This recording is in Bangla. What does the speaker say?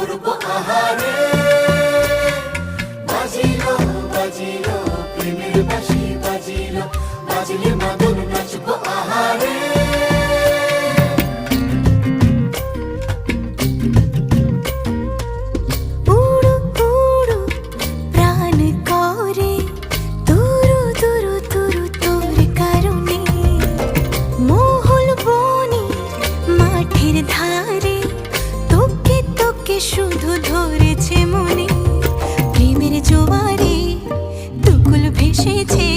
করবো আহারে। বাজিলো বাজিলো প্রেমের বাঁশি বাজিলো, বাজিলে মাদল নাচবো আহারে। উড়ু উড়ু প্রাণ করে তুরু তুরু তুরু তোর কারণে, মহুল বনে মাঠের ধারে তোকে তোকে শুধু ধরেছে মনে। প্রেমের জোয়ারে দুকুল ভেসেছে